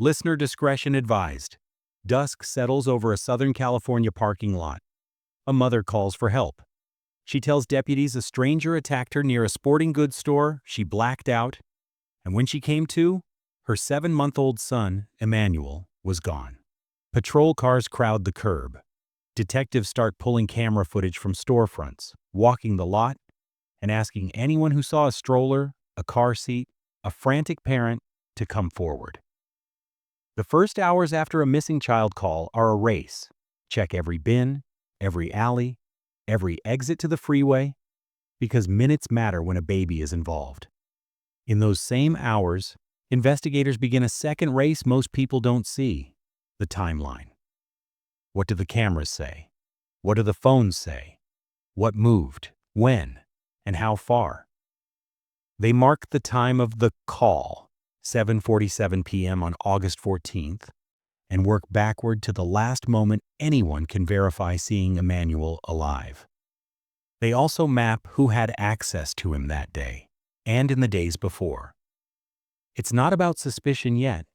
Listener discretion advised. Dusk settles over a Southern California parking lot. A mother calls for help. She tells deputies a stranger attacked her near a sporting goods store. She blacked out, and when she came to, her 7-month-old son, Emmanuel, was gone. Patrol cars crowd the curb. Detectives start pulling camera footage from storefronts, walking the lot, and asking anyone who saw a stroller, a car seat, a frantic parent to come forward. The first hours after a missing child call are a race. Check every bin, every alley, every exit to the freeway, because minutes matter when a baby is involved. In those same hours, investigators begin a second race most people don't see: the timeline. What do the cameras say? What do the phones say? What moved, when, and how far? They mark the time of the call, 7:47 p.m. on August 14th, and work backward to the last moment anyone can verify seeing Emmanuel alive. They also map who had access to him that day, and in the days before. It's not about suspicion yet.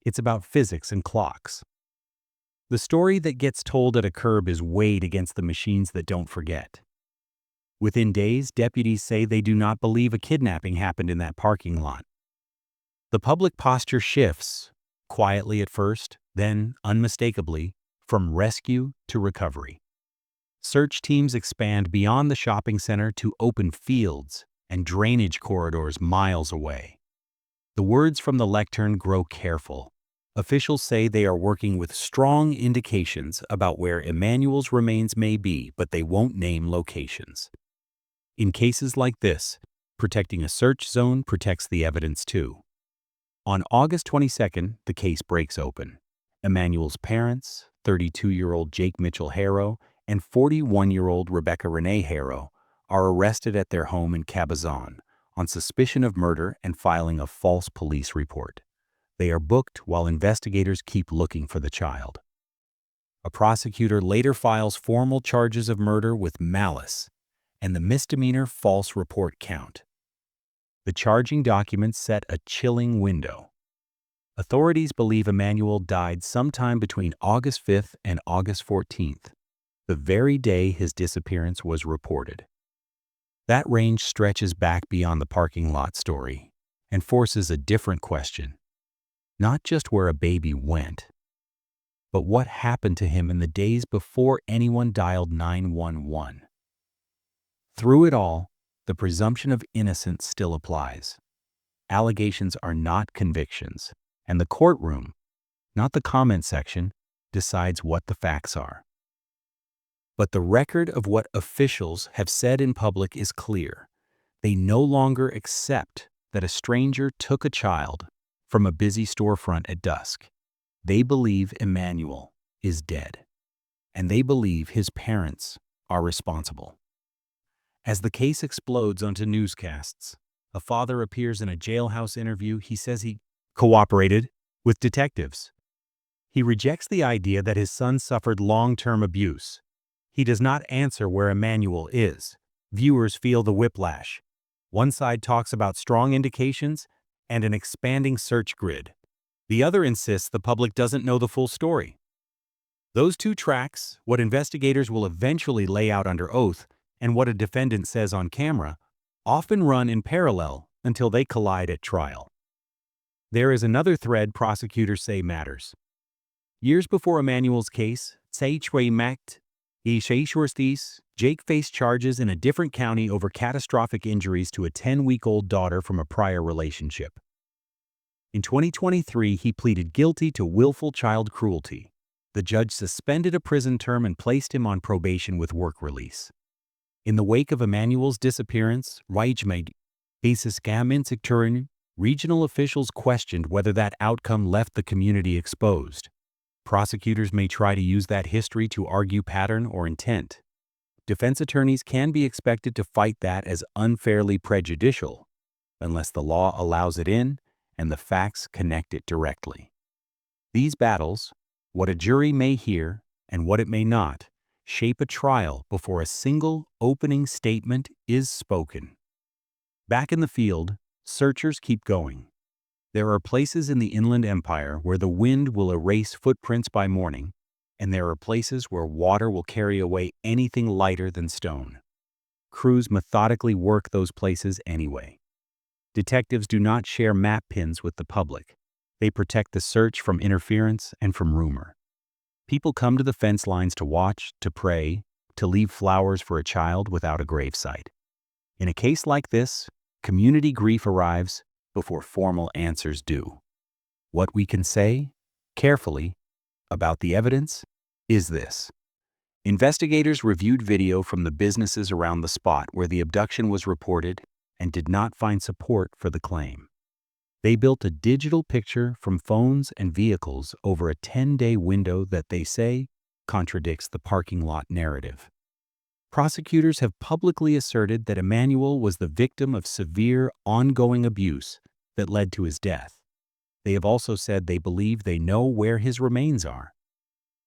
It's about physics and clocks. The story that gets told at a curb is weighed against the machines that don't forget. Within days, deputies say they do not believe a kidnapping happened in that parking lot. The public posture shifts, quietly at first, then unmistakably, from rescue to recovery. Search teams expand beyond the shopping center to open fields and drainage corridors miles away. The words from the lectern grow careful. Officials say they are working with strong indications about where Emmanuel's remains may be, but they won't name locations. In cases like this, protecting a search zone protects the evidence too. On August 22nd, the case breaks open. Emmanuel's parents, 32-year-old Jake Mitchell Harrow and 41-year-old Rebecca Renee Harrow, are arrested at their home in Cabazon on suspicion of murder and filing a false police report. They are booked while investigators keep looking for the child. A prosecutor later files formal charges of murder with malice and the misdemeanor false report count. The charging documents set a chilling window. Authorities believe Emmanuel died sometime between August 5th and August 14th, the very day his disappearance was reported. That range stretches back beyond the parking lot story and forces a different question. Not just where a baby went, but what happened to him in the days before anyone dialed 911. Through it all, the presumption of innocence still applies. Allegations are not convictions, and the courtroom, not the comment section, decides what the facts are. But the record of what officials have said in public is clear. They no longer accept that a stranger took a child from a busy storefront at dusk. They believe Emmanuel is dead, and they believe his parents are responsible. As the case explodes onto newscasts, a father appears in a jailhouse interview. He says he cooperated with detectives. He rejects the idea that his son suffered long-term abuse. He does not answer where Emmanuel is. Viewers feel the whiplash. One side talks about strong indications and an expanding search grid. The other insists the public doesn't know the full story. Those two tracks, what investigators will eventually lay out under oath and what a defendant says on camera, often run in parallel until they collide at trial. There is another thread prosecutors say matters. Years before Emmanuel's case, Jake faced charges in a different county over catastrophic injuries to a 10-week-old daughter from a prior relationship. In 2023, he pleaded guilty to willful child cruelty. The judge suspended a prison term and placed him on probation with work release. In the wake of Emmanuel's disappearance, regional officials questioned whether that outcome left the community exposed. Prosecutors may try to use that history to argue pattern or intent. Defense attorneys can be expected to fight that as unfairly prejudicial, unless the law allows it in and the facts connect it directly. These battles, what a jury may hear and what it may not, shape a trial before a single opening statement is spoken. Back in the field, searchers keep going. There are places in the Inland Empire where the wind will erase footprints by morning, and there are places where water will carry away anything lighter than stone. Crews methodically work those places anyway. Detectives do not share map pins with the public. They protect the search from interference and from rumor. People come to the fence lines to watch, to pray, to leave flowers for a child without a gravesite. In a case like this, community grief arrives before formal answers do. What we can say, carefully, about the evidence is this. Investigators reviewed video from the businesses around the spot where the abduction was reported and did not find support for the claim. They built a digital picture from phones and vehicles over a 10-day window that they say contradicts the parking lot narrative. Prosecutors have publicly asserted that Emmanuel was the victim of severe, ongoing abuse that led to his death. They have also said they believe they know where his remains are.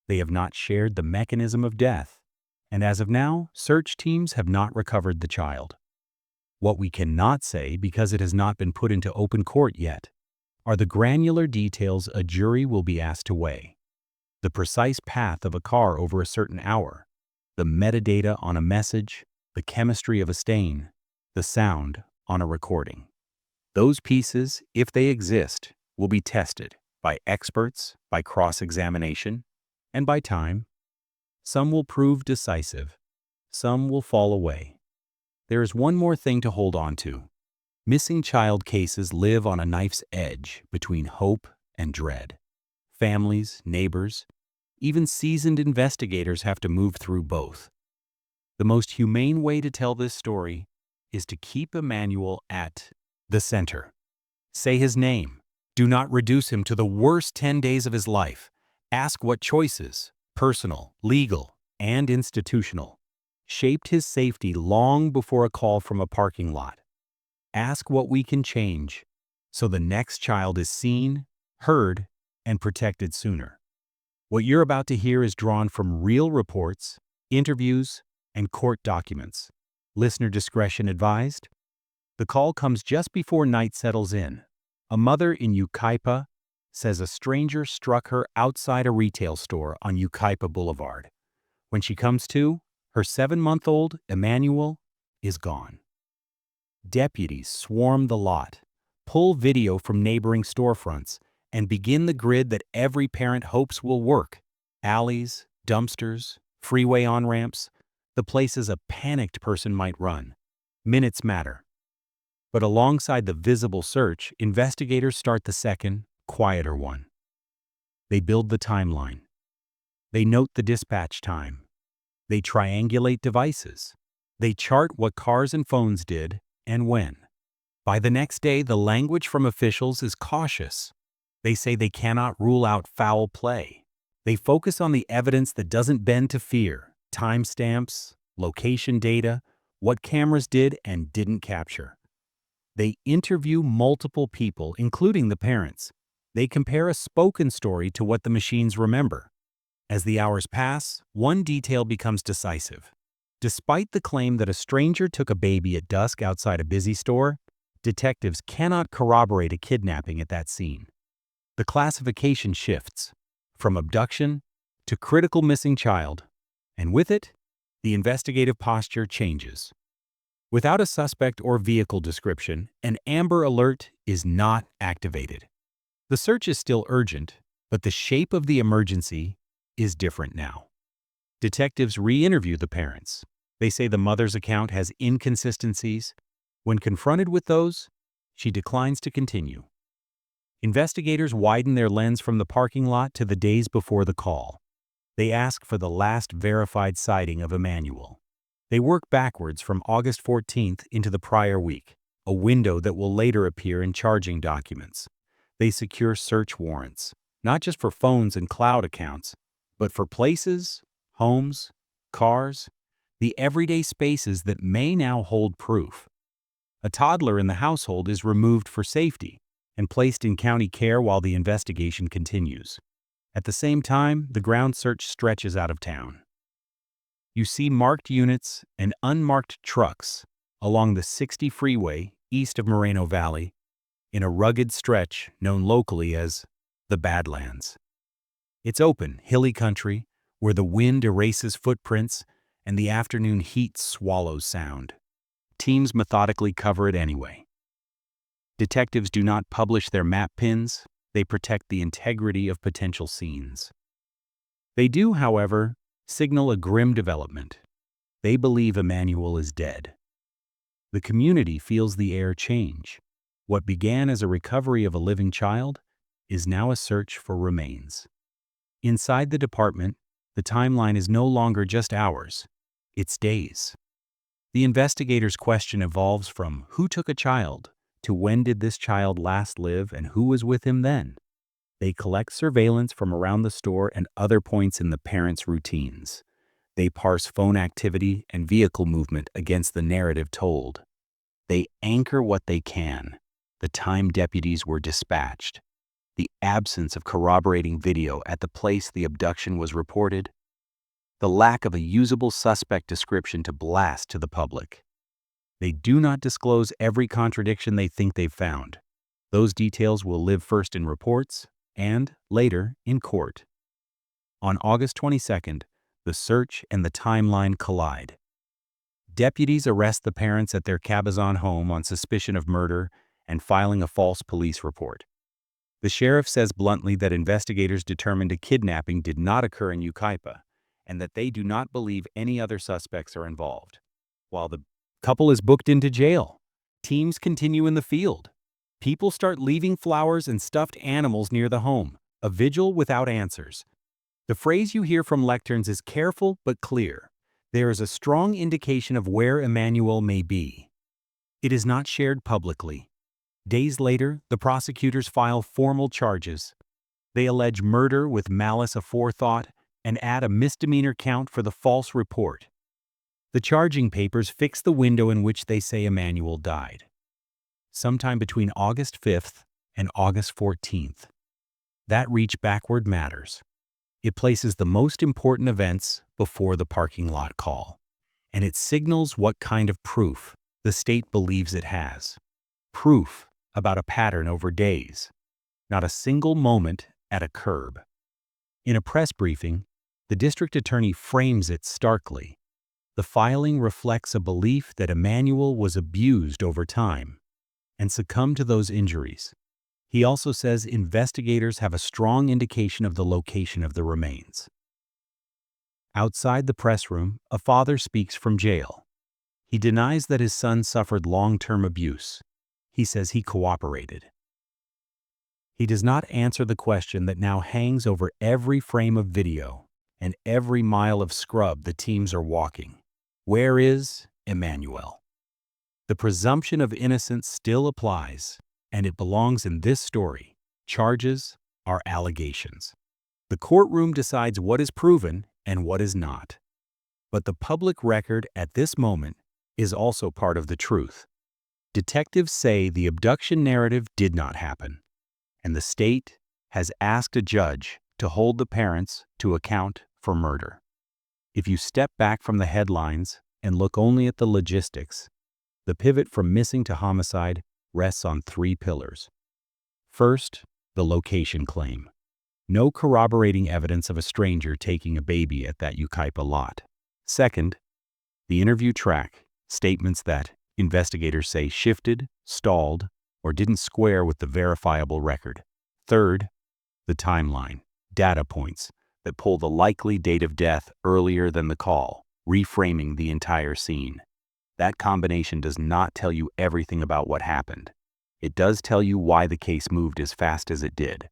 They have not shared the mechanism of death, and as of now, search teams have not recovered the child. What we cannot say, because it has not been put into open court yet, are the granular details a jury will be asked to weigh. The precise path of a car over a certain hour, the metadata on a message, the chemistry of a stain, the sound on a recording. Those pieces, if they exist, will be tested by experts, by cross-examination, and by time. Some will prove decisive. Some will fall away. There is one more thing to hold on to. Missing child cases live on a knife's edge between hope and dread. Families, neighbors, even seasoned investigators have to move through both. The most humane way to tell this story is to keep Emmanuel at the center. Say his name. Do not reduce him to the worst 10 days of his life. Ask what choices, personal, legal, and institutional, shaped his safety long before a call from a parking lot. Ask what we can change so the next child is seen, heard, and protected sooner. What you're about to hear is drawn from real reports, interviews, and court documents. Listener discretion advised. The call comes just before night settles in. A mother in Yucaipa says a stranger struck her outside a retail store on Yucaipa Boulevard. When she comes to, her 7-month-old, Emmanuel, is gone. Deputies swarm the lot, pull video from neighboring storefronts, and begin the grid that every parent hopes will work. Alleys, dumpsters, freeway on-ramps, the places a panicked person might run. Minutes matter. But alongside the visible search, investigators start the second, quieter one. They build the timeline. They note the dispatch time. They triangulate devices. They chart what cars and phones did and when. By the next day, the language from officials is cautious. They say they cannot rule out foul play. They focus on the evidence that doesn't bend to fear: timestamps, location data, what cameras did and didn't capture. They interview multiple people, including the parents. They compare a spoken story to what the machines remember. As the hours pass, one detail becomes decisive. Despite the claim that a stranger took a baby at dusk outside a busy store, detectives cannot corroborate a kidnapping at that scene. The classification shifts from abduction to critical missing child, and with it, the investigative posture changes. Without a suspect or vehicle description, an Amber Alert is not activated. The search is still urgent, but the shape of the emergency is different now. Detectives re-interview the parents. They say the mother's account has inconsistencies. When confronted with those, she declines to continue. Investigators widen their lens from the parking lot to the days before the call. They ask for the last verified sighting of Emmanuel. They work backwards from August 14th into the prior week, a window that will later appear in charging documents. They secure search warrants, not just for phones and cloud accounts, but for places, homes, cars, the everyday spaces that may now hold proof. A toddler in the household is removed for safety and placed in county care while the investigation continues. At the same time, the ground search stretches out of town. You see marked units and unmarked trucks along the 60 freeway east of Moreno Valley. in a rugged stretch known locally as the Badlands. It's open, hilly country where the wind erases footprints and the afternoon heat swallows sound. Teams methodically cover it anyway. Detectives do not publish their map pins, they protect the integrity of potential scenes. They do, however, signal a grim development. They believe Emmanuel is dead. The community feels the air change. What began as a recovery of a living child is now a search for remains. Inside the department, the timeline is no longer just hours, it's days. The investigators' question evolves from who took a child to when did this child last live and who was with him then. They collect surveillance from around the store and other points in the parents' routines. They parse phone activity and vehicle movement against the narrative told. They anchor what they can. The time deputies were dispatched. The absence of corroborating video at the place the abduction was reported. The lack of a usable suspect description to blast to the public. They do not disclose every contradiction they think they've found. Those details will live first in reports and, later, in court. On August 22nd, the search and the timeline collide. Deputies arrest the parents at their Cabazon home on suspicion of murder and filing a false police report. The sheriff says bluntly that investigators determined a kidnapping did not occur in Yucaipa and that they do not believe any other suspects are involved. While the couple is booked into jail, teams continue in the field. People start leaving flowers and stuffed animals near the home, a vigil without answers. The phrase you hear from lecterns is careful but clear. There is a strong indication of where Emmanuel may be. It is not shared publicly. Days later, the prosecutors file formal charges. They allege murder with malice aforethought and add a misdemeanor count for the false report. The charging papers fix the window in which they say Emmanuel died, sometime between August 5th and August 14th. That reach backward matters. It places the most important events before the parking lot call, and it signals what kind of proof the state believes it has. Proof about a pattern over days, not a single moment at a curb. In a press briefing, the district attorney frames it starkly. The filing reflects a belief that Emmanuel was abused over time and succumbed to those injuries. He also says investigators have a strong indication of the location of the remains. Outside the press room, a father speaks from jail. He denies that his son suffered long-term abuse. He says he cooperated. He does not answer the question that now hangs over every frame of video and every mile of scrub the teams are walking. Where is Emmanuel? The presumption of innocence still applies, and it belongs in this story. Charges are allegations. The courtroom decides what is proven and what is not. But the public record at this moment is also part of the truth. Detectives say the abduction narrative did not happen, and the state has asked a judge to hold the parents to account for murder. If you step back from the headlines and look only at the logistics, the pivot from missing to homicide rests on three pillars. First, the location claim. No corroborating evidence of a stranger taking a baby at that Yucaipa lot. Second, the interview track, statements that investigators say shifted, stalled, or didn't square with the verifiable record. Third, the timeline, data points that pull the likely date of death earlier than the call, reframing the entire scene. That combination does not tell you everything about what happened. It does tell you why the case moved as fast as it did.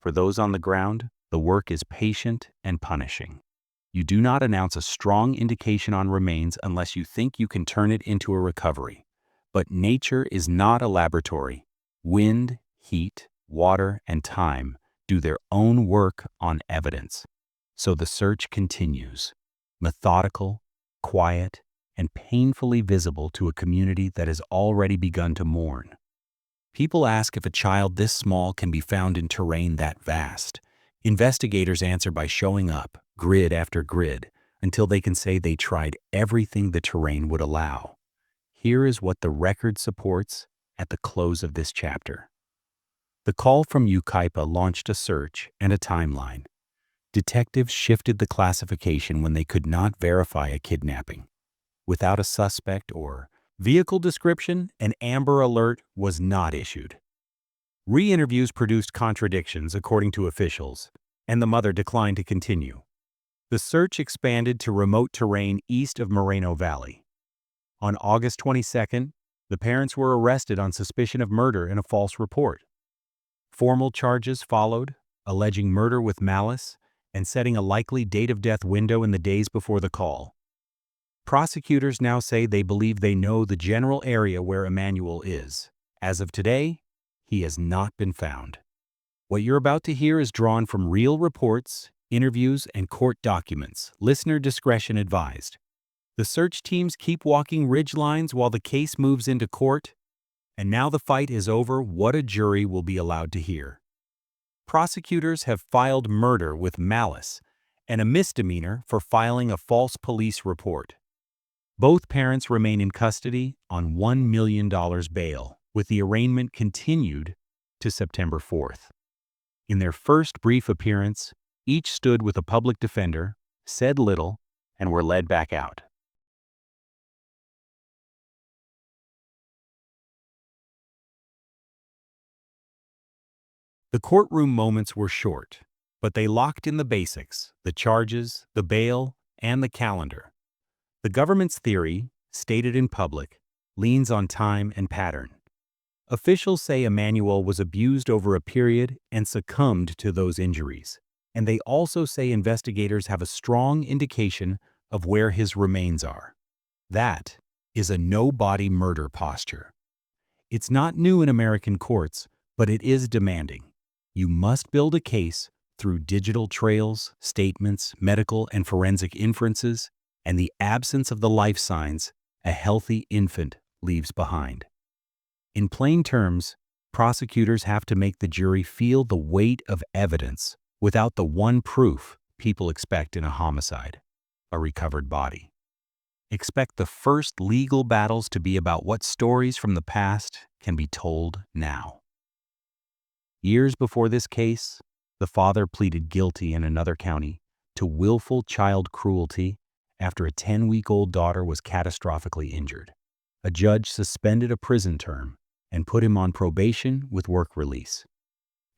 For those on the ground, the work is patient and punishing. You do not announce a strong indication on remains unless you think you can turn it into a recovery. But nature is not a laboratory. Wind, heat, water, and time do their own work on evidence. So the search continues, methodical, quiet, and painfully visible to a community that has already begun to mourn. People ask if a child this small can be found in terrain that vast. Investigators answer by showing up, grid after grid, until they can say they tried everything the terrain would allow. Here is what the record supports at the close of this chapter. The call from Yucaipa launched a search and a timeline. Detectives shifted the classification when they could not verify a kidnapping. Without a suspect or vehicle description, an Amber Alert was not issued. Re-interviews produced contradictions, according to officials, and the mother declined to continue. The search expanded to remote terrain east of Moreno Valley. On August 22nd, the parents were arrested on suspicion of murder in a false report. Formal charges followed, alleging murder with malice and setting a likely date of death window in the days before the call. Prosecutors now say they believe they know the general area where Emmanuel is. As of today, he has not been found. What you're about to hear is drawn from real reports, interviews, and court documents. Listener discretion advised. The search teams keep walking ridgelines while the case moves into court, and now the fight is over. What a jury will be allowed to hear. Prosecutors have filed murder with malice and a misdemeanor for filing a false police report. Both parents remain in custody on $1 million bail, with the arraignment continued to September 4th. In their first brief appearance, each stood with a public defender, said little, and were led back out. The courtroom moments were short, but they locked in the basics: the charges, the bail, and the calendar. The government's theory, stated in public, leans on time and pattern. Officials say Emmanuel was abused over a period and succumbed to those injuries, and they also say investigators have a strong indication of where his remains are. That is a no-body murder posture. It's not new in American courts, but it is demanding. You must build a case through digital trails, statements, medical and forensic inferences, and the absence of the life signs a healthy infant leaves behind. In plain terms, prosecutors have to make the jury feel the weight of evidence without the one proof people expect in a homicide: a recovered body. Expect the first legal battles to be about what stories from the past can be told now. Years before this case, the father pleaded guilty in another county to willful child cruelty after a 10-week-old daughter was catastrophically injured. A judge suspended a prison term and put him on probation with work release.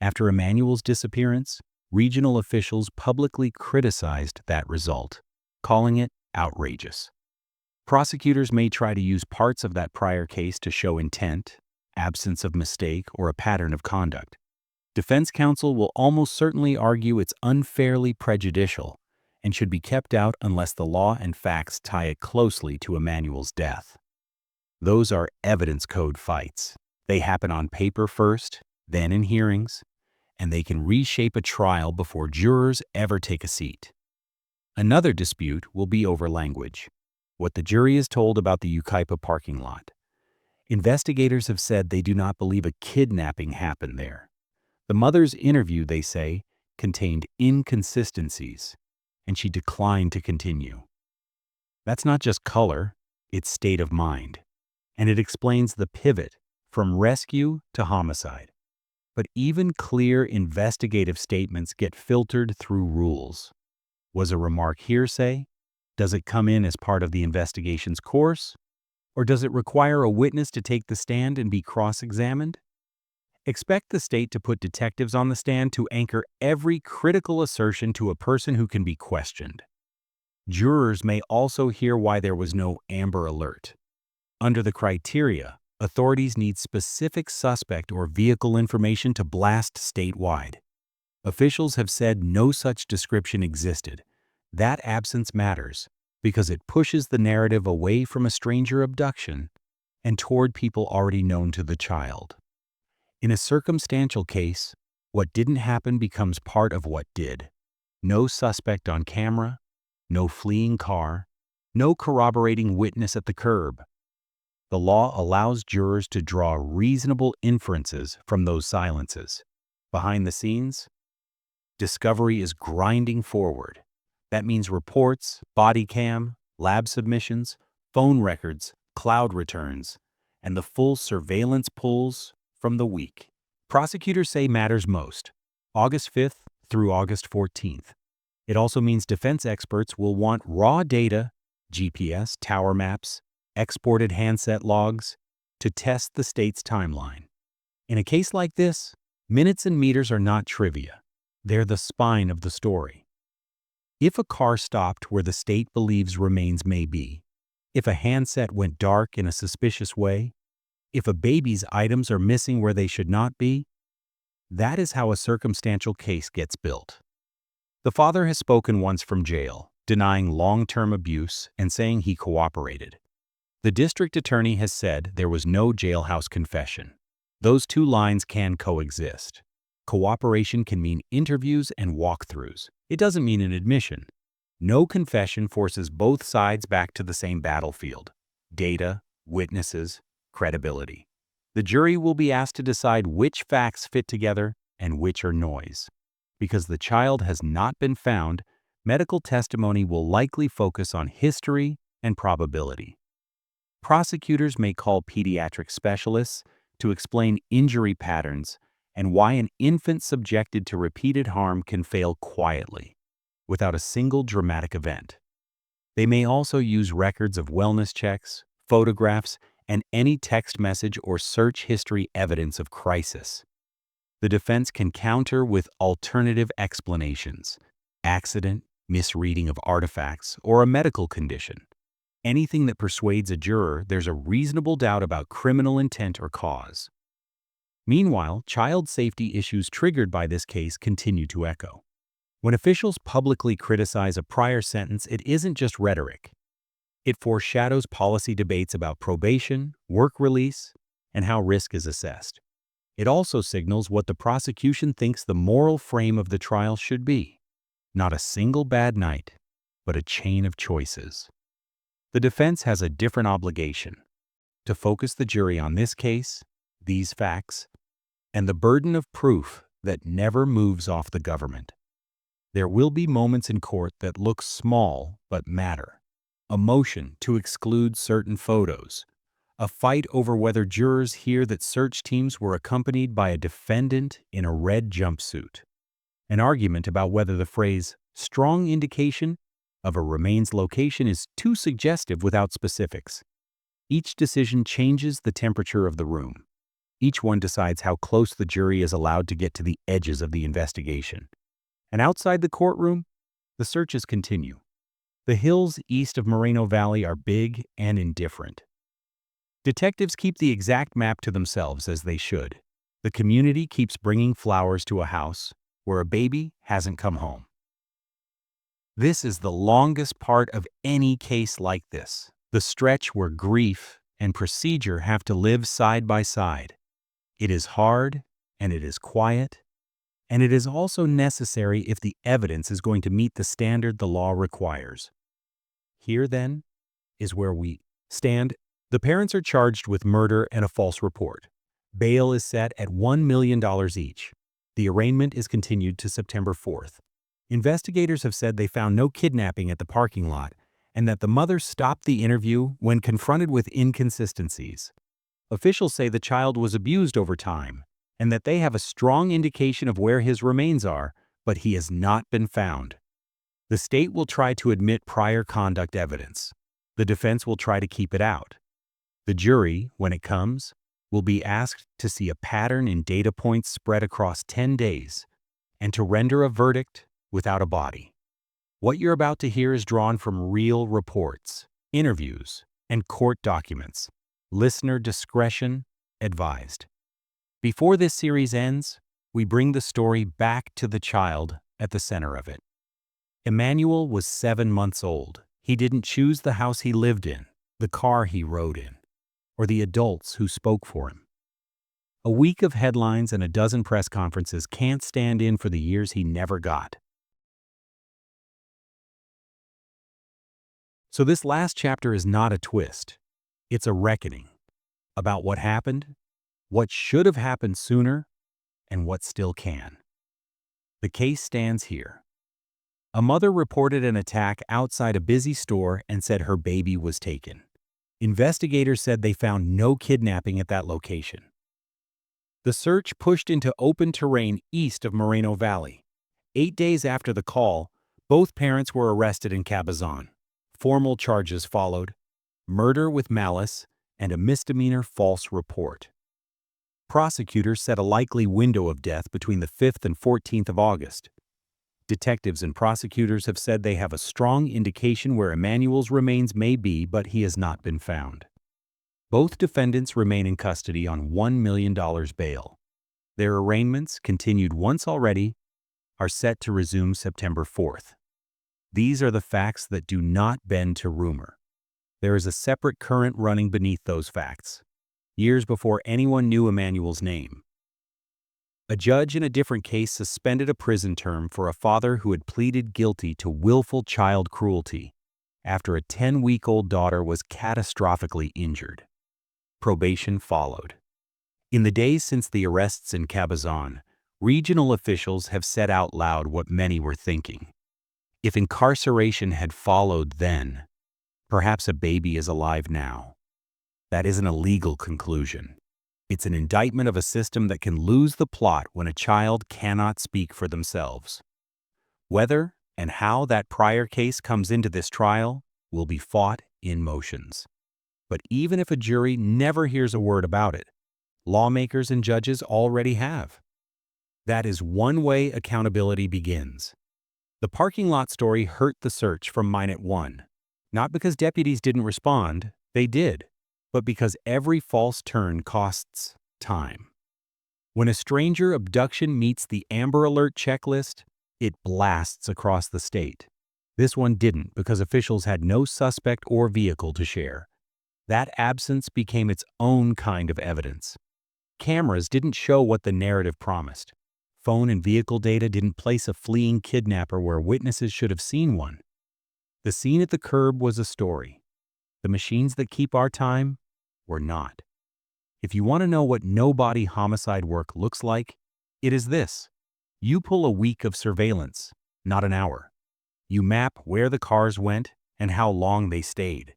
After Emmanuel's disappearance, regional officials publicly criticized that result, calling it outrageous. Prosecutors may try to use parts of that prior case to show intent, absence of mistake, or a pattern of conduct. Defense counsel will almost certainly argue it's unfairly prejudicial and should be kept out unless the law and facts tie it closely to Emmanuel's death. Those are evidence code fights. They happen on paper first, then in hearings, and they can reshape a trial before jurors ever take a seat. Another dispute will be over language: what the jury is told about the Yucaipa parking lot. Investigators have said they do not believe a kidnapping happened there. The mother's interview, they say, contained inconsistencies, and she declined to continue. That's not just color, it's state of mind, and it explains the pivot from rescue to homicide. But even clear investigative statements get filtered through rules. Was a remark hearsay? Does it come in as part of the investigation's course? Or does it require a witness to take the stand and be cross-examined? Expect the state to put detectives on the stand to anchor every critical assertion to a person who can be questioned. Jurors may also hear why there was no Amber Alert. Under the criteria, authorities need specific suspect or vehicle information to blast statewide. Officials have said no such description existed. That absence matters because it pushes the narrative away from a stranger abduction and toward people already known to the child. In a circumstantial case, what didn't happen becomes part of what did. No suspect on camera, no fleeing car, no corroborating witness at the curb. The law allows jurors to draw reasonable inferences from those silences. Behind the scenes, discovery is grinding forward. That means reports, body cam, lab submissions, phone records, cloud returns, and the full surveillance pulls from the weak. Prosecutors say matters most, August 5th through August 14th. It also means defense experts will want raw data, GPS, tower maps, exported handset logs, to test the state's timeline. In a case like this, minutes and meters are not trivia. They're the spine of the story. If a car stopped where the state believes remains may be, if a handset went dark in a suspicious way, if a baby's items are missing where they should not be, that is how a circumstantial case gets built. The father has spoken once from jail, denying long-term abuse and saying he cooperated. The district attorney has said there was no jailhouse confession. Those two lines can coexist. Cooperation can mean interviews and walkthroughs. It doesn't mean an admission. No confession forces both sides back to the same battlefield: data, witnesses, credibility. The jury will be asked to decide which facts fit together and which are noise. Because the child has not been found, medical testimony will likely focus on history and probability. Prosecutors may call pediatric specialists to explain injury patterns and why an infant subjected to repeated harm can fail quietly, without a single dramatic event. They may also use records of wellness checks, photographs, and any text message or search history evidence of crisis. The defense can counter with alternative explanations: accident, misreading of artifacts, or a medical condition. Anything that persuades a juror there's a reasonable doubt about criminal intent or cause. Meanwhile, child safety issues triggered by this case continue to echo. When officials publicly criticize a prior sentence, it isn't just rhetoric. It foreshadows policy debates about probation, work release, and how risk is assessed. It also signals what the prosecution thinks the moral frame of the trial should be. Not a single bad night, but a chain of choices. The defense has a different obligation: to focus the jury on this case, these facts, and the burden of proof that never moves off the government. There will be moments in court that look small but matter. A motion to exclude certain photos, a fight over whether jurors hear that search teams were accompanied by a defendant in a red jumpsuit, an argument about whether the phrase "strong indication" of a remains location is too suggestive without specifics. Each decision changes the temperature of the room. Each one decides how close the jury is allowed to get to the edges of the investigation. And outside the courtroom, the searches continue. The hills east of Moreno Valley are big and indifferent. Detectives keep the exact map to themselves, as they should. The community keeps bringing flowers to a house where a baby hasn't come home. This is the longest part of any case like this, the stretch where grief and procedure have to live side by side. It is hard, and it is quiet, and it is also necessary if the evidence is going to meet the standard the law requires. Here, then, is where we stand. The parents are charged with murder and a false report. Bail is set at $1 million each. The arraignment is continued to September 4th. Investigators have said they found no kidnapping at the parking lot and that the mother stopped the interview when confronted with inconsistencies. Officials say the child was abused over time and that they have a strong indication of where his remains are, but he has not been found. The state will try to admit prior conduct evidence. The defense will try to keep it out. The jury, when it comes, will be asked to see a pattern in data points spread across 10 days and to render a verdict without a body. What you're about to hear is drawn from real reports, interviews, and court documents. Listener discretion advised. Before this series ends, we bring the story back to the child at the center of it. Emmanuel was 7 months old. He didn't choose the house he lived in, the car he rode in, or the adults who spoke for him. A week of headlines and a dozen press conferences can't stand in for the years he never got. So this last chapter is not a twist. It's a reckoning about what happened, what should have happened sooner, and what still can. The case stands here. A mother reported an attack outside a busy store and said her baby was taken. Investigators said they found no kidnapping at that location. The search pushed into open terrain east of Moreno Valley. 8 days after the call, both parents were arrested in Cabazon. Formal charges followed: murder with malice and a misdemeanor false report. Prosecutors set a likely window of death between the 5th and 14th of August. Detectives and prosecutors have said they have a strong indication where Emmanuel's remains may be, but he has not been found. Both defendants remain in custody on $1 million bail. Their arraignments, continued once already, are set to resume September 4th. These are the facts that do not bend to rumor. There is a separate current running beneath those facts. Years before anyone knew Emmanuel's name, a judge in a different case suspended a prison term for a father who had pleaded guilty to willful child cruelty after a 10-week-old daughter was catastrophically injured. Probation followed. In the days since the arrests in Cabazon, regional officials have said out loud what many were thinking. If incarceration had followed then, perhaps a baby is alive now. That isn't a legal conclusion. It's an indictment of a system that can lose the plot when a child cannot speak for themselves. Whether and how that prior case comes into this trial will be fought in motions. But even if a jury never hears a word about it, lawmakers and judges already have. That is one way accountability begins. The parking lot story hurt the search from Minute 1. Not because deputies didn't respond, they did, but because every false turn costs time. When a stranger abduction meets the Amber Alert checklist, it blasts across the state. This one didn't because officials had no suspect or vehicle to share. That absence became its own kind of evidence. Cameras didn't show what the narrative promised. Phone and vehicle data didn't place a fleeing kidnapper where witnesses should have seen one. The scene at the curb was a story. The machines that keep our time were not. If you want to know what no-body homicide work looks like, it is this. You pull a week of surveillance, not an hour. You map where the cars went and how long they stayed.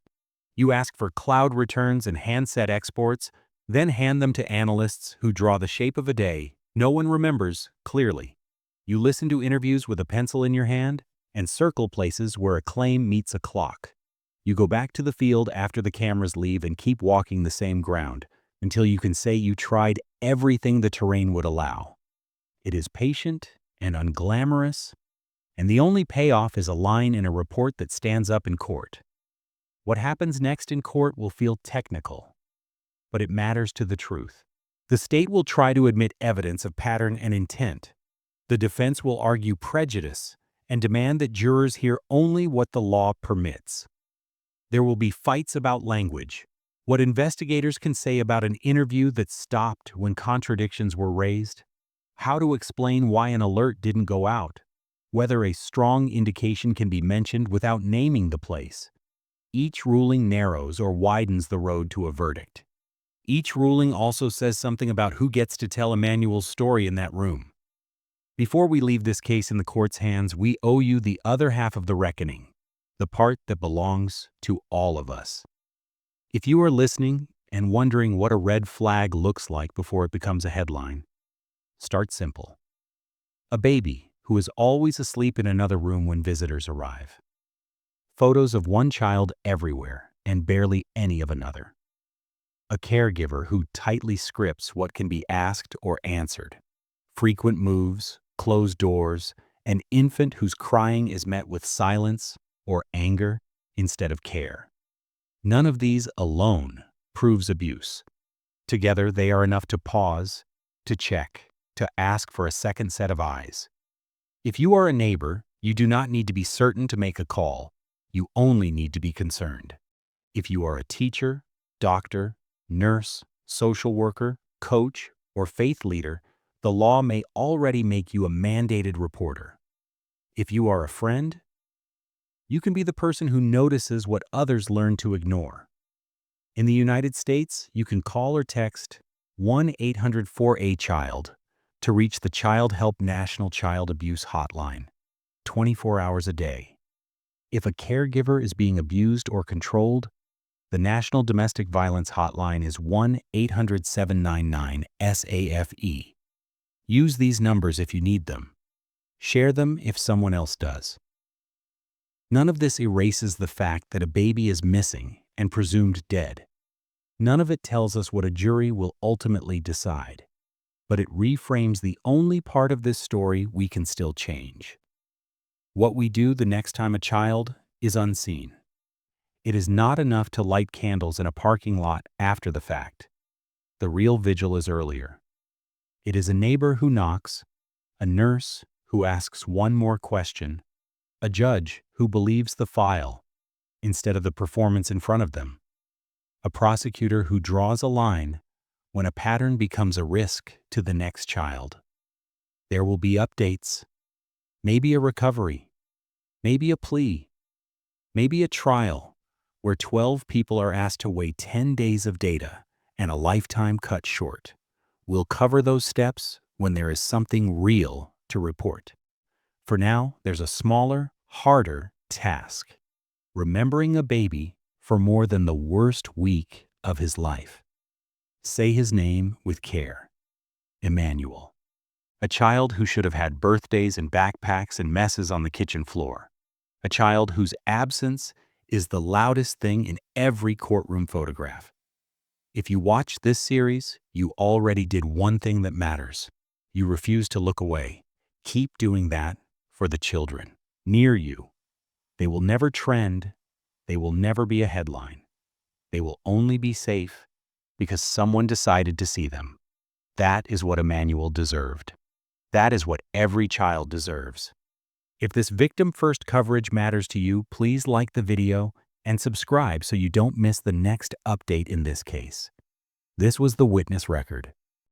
You ask for cloud returns and handset exports, then hand them to analysts who draw the shape of a day no one remembers clearly. You listen to interviews with a pencil in your hand and circle places where a claim meets a clock. You go back to the field after the cameras leave and keep walking the same ground until you can say you tried everything the terrain would allow. It is patient and unglamorous, and the only payoff is a line in a report that stands up in court. What happens next in court will feel technical, but it matters to the truth. The state will try to admit evidence of pattern and intent. The defense will argue prejudice and demand that jurors hear only what the law permits. There will be fights about language, what investigators can say about an interview that stopped when contradictions were raised, how to explain why an alert didn't go out, whether a strong indication can be mentioned without naming the place. Each ruling narrows or widens the road to a verdict. Each ruling also says something about who gets to tell Emmanuel's story in that room. Before we leave this case in the court's hands, we owe you the other half of the reckoning, the part that belongs to all of us. If you are listening and wondering what a red flag looks like before it becomes a headline, start simple. A baby who is always asleep in another room when visitors arrive. Photos of one child everywhere and barely any of another. A caregiver who tightly scripts what can be asked or answered. Frequent moves, closed doors, an infant whose crying is met with silence or anger instead of care. None of these alone proves abuse. Together, they are enough to pause, to check, to ask for a second set of eyes. If you are a neighbor, you do not need to be certain to make a call. You only need to be concerned. If you are a teacher, doctor, nurse, social worker, coach, or faith leader, the law may already make you a mandated reporter. If you are a friend, you can be the person who notices what others learn to ignore. In the United States, you can call or text 1-800-4A-CHILD to reach the Child Help National Child Abuse Hotline, 24 hours a day. If a caregiver is being abused or controlled, The National Domestic Violence Hotline is 1-800-799-SAFE. Use these numbers if you need them. Share them if someone else does. None of this erases the fact that a baby is missing and presumed dead. None of it tells us what a jury will ultimately decide. But it reframes the only part of this story we can still change. What we do the next time a child is unseen. It is not enough to light candles in a parking lot after the fact. The real vigil is earlier. It is a neighbor who knocks, a nurse who asks one more question, a judge who believes the file instead of the performance in front of them, a prosecutor who draws a line when a pattern becomes a risk to the next child. There will be updates, maybe a recovery, maybe a plea, maybe a trial where 12 people are asked to weigh 10 days of data and a lifetime cut short. We'll cover those steps when there is something real to report. For now, there's a smaller, harder task: remembering a baby for more than the worst week of his life. Say his name with care. Emmanuel. A child who should have had birthdays and backpacks and messes on the kitchen floor. A child whose absence is the loudest thing in every courtroom photograph. If you watch this series, you already did one thing that matters. You refuse to look away. Keep doing that for the children near you. They will never trend. They will never be a headline. They will only be safe because someone decided to see them. That is what Emmanuel deserved. That is what every child deserves. If this victim-first coverage matters to you, please like the video and subscribe so you don't miss the next update in this case. This was the Witness Record.